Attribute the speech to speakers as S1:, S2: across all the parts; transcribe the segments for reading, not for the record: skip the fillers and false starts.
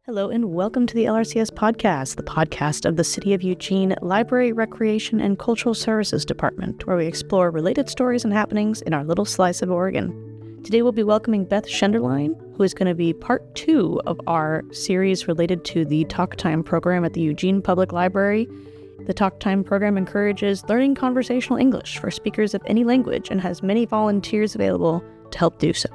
S1: Hello and welcome to the LRCS podcast, the podcast of the City of Eugene Library, Recreation, and Cultural Services Department, where we explore related stories and happenings in our little slice of Oregon. Today we'll be welcoming Beth Schenderlein, who is going to be part 2 of our series related to the Talk Time program at the Eugene Public Library. The Talk Time program encourages learning conversational English for speakers of any language and has many volunteers available to help do so.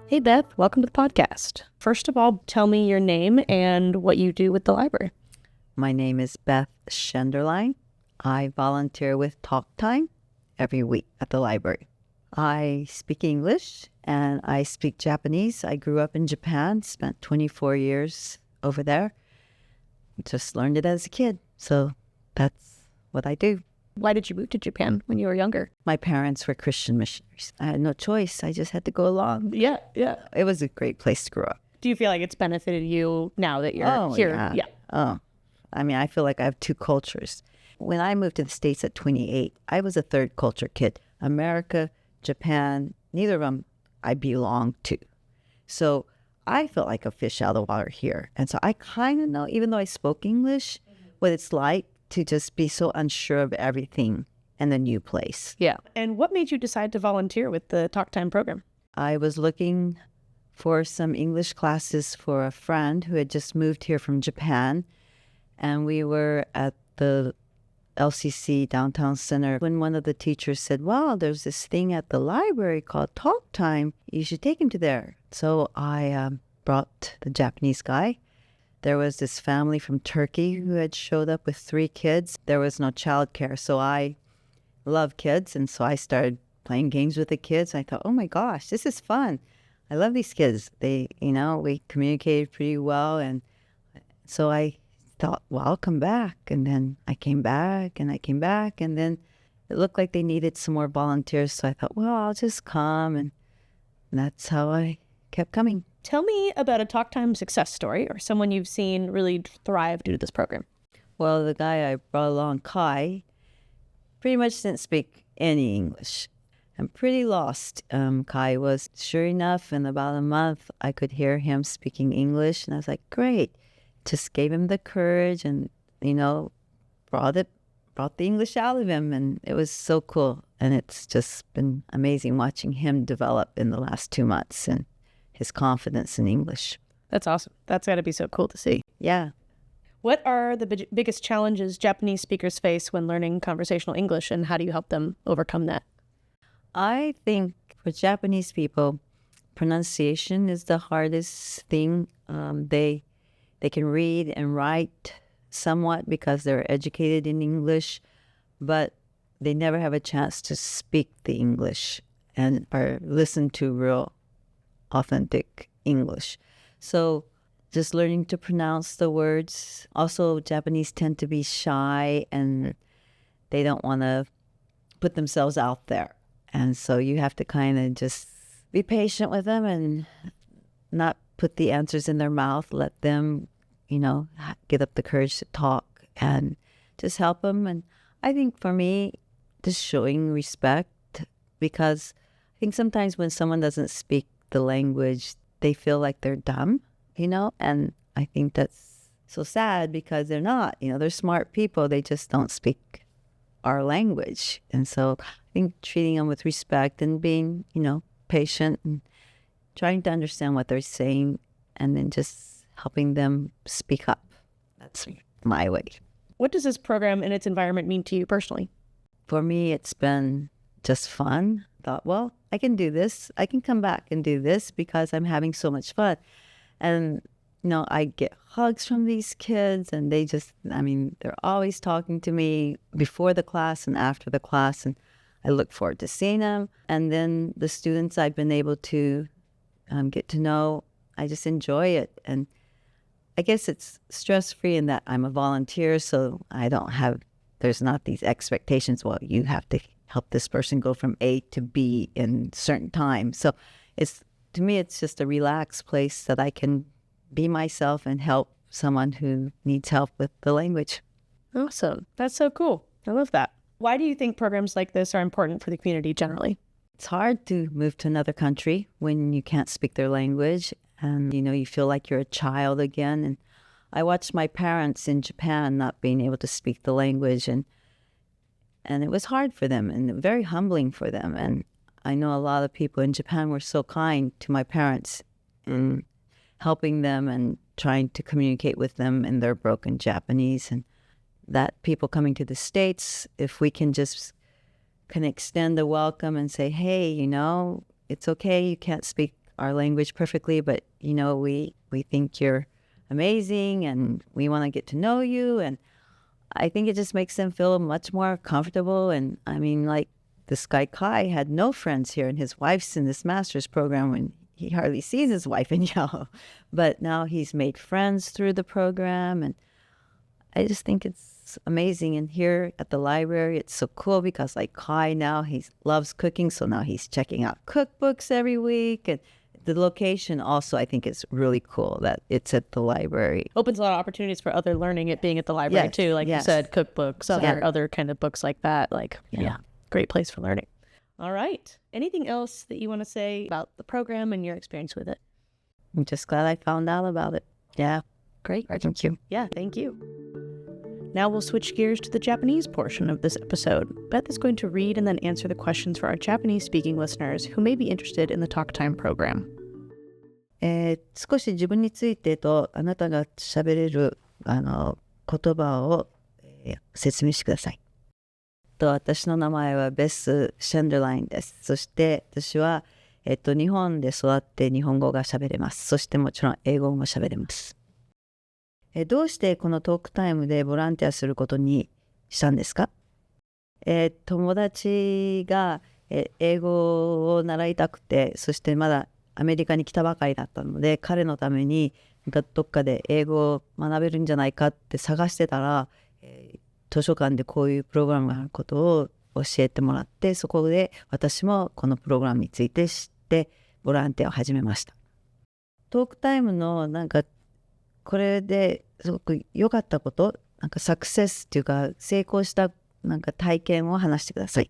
S1: Hey Beth, welcome to the podcast. First of all, tell me your name and what you do with the library.
S2: My name is Beth Schenderlein. I volunteer with Talk Time every week at the library. I speak English and I speak Japanese. I grew up in Japan, spent 24 years over there. Just learned it as a kid. So that's what I do.
S1: Why did you move to Japan when you were younger?
S2: My parents were Christian missionaries. I had no choice. I just had to go along.
S1: Yeah.
S2: It was a great place to grow up.
S1: Do you feel like it's benefited you now that you're here?
S2: Yeah. I feel like I have two cultures. When I moved to the States at 28, I was a third culture kid. America, Japan, neither of them I belonged to. So I felt like a fish out of the water here. And so I kind of know, even though I spoke English, what it's like to just be so unsure of everything in the new place.
S1: Yeah. And what made you decide to volunteer with the Talk Time program?
S2: I was looking for some English classes for a friend who had just moved here from Japan. And we were at the LCC downtown center when one of the teachers said, well, there's this thing at the library called Talk Time. You should take him to there. So I brought the Japanese guy. There was this family from Turkey who had showed up with 3 kids. There was no childcare, so I love kids, and so I started playing games with the kids. I thought, oh my gosh, this is fun. I love these kids. They, we communicated pretty well, and so I thought, well, I'll come back. And then I came back, and then it looked like they needed some more volunteers, so I thought, well, I'll just come, and that's how I kept coming.
S1: Tell me about a Talk Time success story or someone you've seen really thrive due to this program.
S2: Well, the guy I brought along, Kai, pretty much didn't speak any English. I'm pretty lost. Kai was, sure enough, in about a month, I could hear him speaking English, and I was like, great. Just gave him the courage and, brought the English out of him, and it was so cool. And it's just been amazing watching him develop in the last 2 months and his confidence in English.
S1: That's awesome. That's got to be so cool to see.
S2: Yeah.
S1: What are the biggest challenges Japanese speakers face when learning conversational English, and how do you help them overcome that?
S2: I think for Japanese people, pronunciation is the hardest thing. They can read and write somewhat because they're educated in English, but they never have a chance to speak the English or listen to real authentic English. So just learning to pronounce the words. Also, Japanese tend to be shy and they don't want to put themselves out there. And so you have to kind of just be patient with them and not put the answers in their mouth. Let them, get up the courage to talk and just help them. And I think for me, just showing respect, because I think sometimes when someone doesn't speak the language, they feel like they're dumb, and I think that's so sad because they're not, they're smart people. They just don't speak our language. And so I think treating them with respect and being, patient and trying to understand what they're saying and then just helping them speak up. That's my way.
S1: What does this program and its environment mean to you personally?
S2: For me, it's been just fun. Thought, well, I can do this. I can come back and do this because I'm having so much fun. And, I get hugs from these kids and they just, they're always talking to me before the class and after the class. And I look forward to seeing them. And then the students I've been able to get to know, I just enjoy it. And I guess it's stress-free in that I'm a volunteer, so there's not these expectations, well, you have to help this person go from A to B in certain time. So to me, it's just a relaxed place that I can be myself and help someone who needs help with the language.
S1: Awesome. That's so cool. I love that. Why do you think programs like this are important for the community generally?
S2: It's hard to move to another country when you can't speak their language. and you feel like you're a child again. And I watched my parents in Japan not being able to speak the language, and it was hard for them and very humbling for them. And I know a lot of people in Japan were so kind to my parents in helping them and trying to communicate with them in their broken Japanese. And that people coming to the States, if we can extend a welcome and say, hey, it's okay, you can't speak our language perfectly, but we think you're amazing and we want to get to know you. And I think it just makes them feel much more comfortable. And I mean, like, this guy Kai had no friends here, and his wife's in this master's program when he hardly sees his wife in Yao. But now he's made friends through the program, and I just think it's amazing. And here at the library, it's so cool because, like, Kai now, he loves cooking, so now he's checking out cookbooks every week. And the location also, I think, is really cool that it's at the library.
S1: Opens a lot of opportunities for other learning, it being at the library, too. Like you said, cookbooks, other kind of books like that. Like, great place for learning. All right. Anything else that you want to say about the program and your experience with it?
S2: I'm just glad I found out about it. Yeah.
S1: Great.
S2: Thank you.
S1: Yeah, thank you. Now we'll switch gears to the Japanese portion of this episode. Beth is going to read and then answer the questions for our Japanese-speaking listeners who may be interested in the Talk Time program.
S2: 少し自分についてとあなたが喋れる言葉を、説明してください。私の名前はベス・シェンダーラインです。そして私は、日本で育って日本語が喋れます。そしてもちろん英語も喋れます。どうしてこのトークタイムでボランティアすることにしたんですか？友達が、英語を習いたくて、そしてまだアメリカに来たばかりだったので、彼のためにどっかで英語を学べるんじゃないかって探してたら、図書館でこういうプログラムがあることを教えてもらって、そこで私もこのプログラムについて知ってボランティアを始めました。トークタイムのこれですごく良かったこと、サクセスっていうか成功した体験を話してください。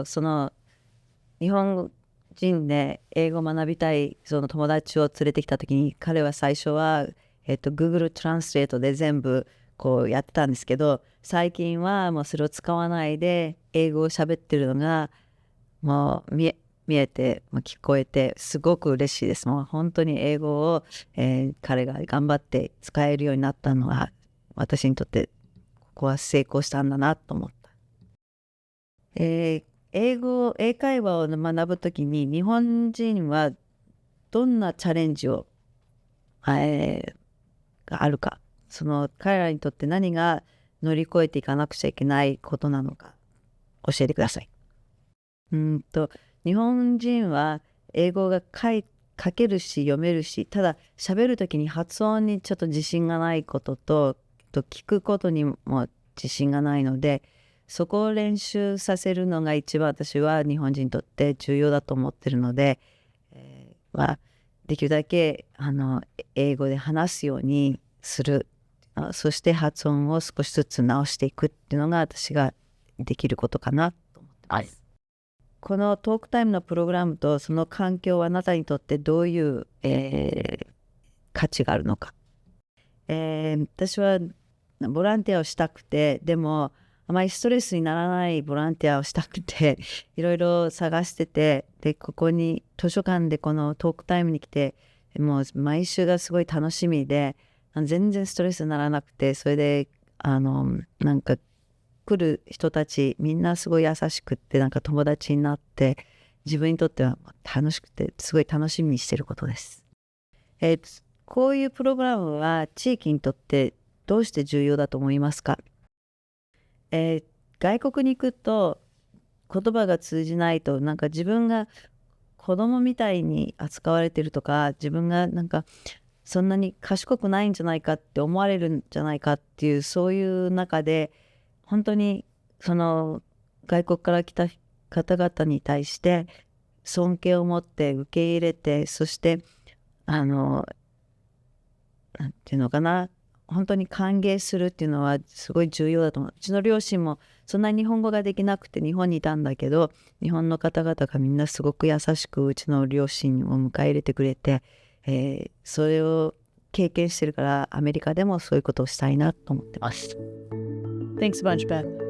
S2: その日本人で英語を学びたいその友達を連れてきた時に、彼は最初は、Google トランスレートで全部こうやってたんですけど、最近はもうそれを使わないで英語を喋ってるのがもう見えて聞こえてすごく嬉しいです。もう本当に英語を、彼が頑張って使えるようになったのは私にとってここは成功したんだなと思った。英会話を学ぶときに日本人はどんなチャレンジを、があるか、その彼らにとって何が乗り越えていかなくちゃいけないことなのか教えてください。日本人は英語が書けるし読めるし、ただ喋るときに発音にちょっと自信がないことと聞くことにも自信がないので、そこを練習させるのが一番私は日本人にとって重要だと思ってるので、できるだけ英語で話すようにする。そして発音を少しずつ直していくっていうのが私ができることかなと思ってます。このトークタイムのプログラムとその環境はあなたにとってどういう、価値があるのか。私はボランティアをしたくて、でもあまりストレスにならないボランティアをしたくていろいろ探してて、でここに図書館でこのトークタイムに来て、もう毎週がすごい楽しみで、全然ストレスにならなくて、それで来る人たちみんなすごい優しくって、友達になって、自分にとっては楽しくてすごい楽しみにしてることです。こういうプログラムは地域にとってどうして重要だと思いますか？外国に行くと言葉が通じないと自分が子供みたいに扱われてるとか、自分がそんなに賢くないんじゃないかって思われるんじゃないかっていう、そういう中で本当にその外国から来た方々に対して尊敬を持って受け入れて、そしてなんていうのかな、本当に歓迎するっていうのはすごい重要だと思う。うちの両親もそんなに日本語ができなくて日本にいたんだけど、日本の方々がみんなすごく優しくうちの両親を迎え入れてくれて、それを経験してるからアメリカでもそういうことをしたいなと思ってます。
S1: Thanks a bunch, Beth.